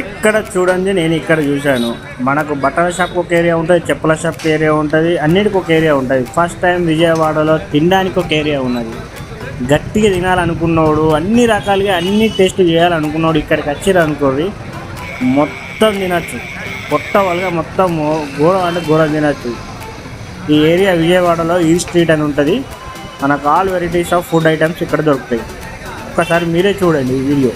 ఎక్కడ చూడండి నేను ఇక్కడ చూశాను. మనకు బట్టల షాప్ ఒక ఏరియా ఉంటుంది, చెప్పుల షాప్ ఏరియా ఉంటుంది, అన్నిటికి ఒక ఏరియా ఉంటుంది. ఫస్ట్ టైం విజయవాడలో తినడానికి ఒక ఏరియా ఉన్నది. గట్టిగా తినాలనుకున్నోడు, అన్ని రకాలుగా అన్ని టేస్ట్ చేయాలనుకున్నోడు ఇక్కడికి వచ్చిరనుకోండి మొత్తం తినచ్చు. కొత్త వాళ్ళగా మొత్తం ఘోరం అంటే ఘోరం తినచ్చు. ఈ ఏరియా విజయవాడలో ఈ స్ట్రీట్ అని ఉంటుంది. మనకు all varieties of food items ఇక్కడ దొరుకుతాయి. ఒక్కసారి మీరే చూడండి ఈ వీడియో.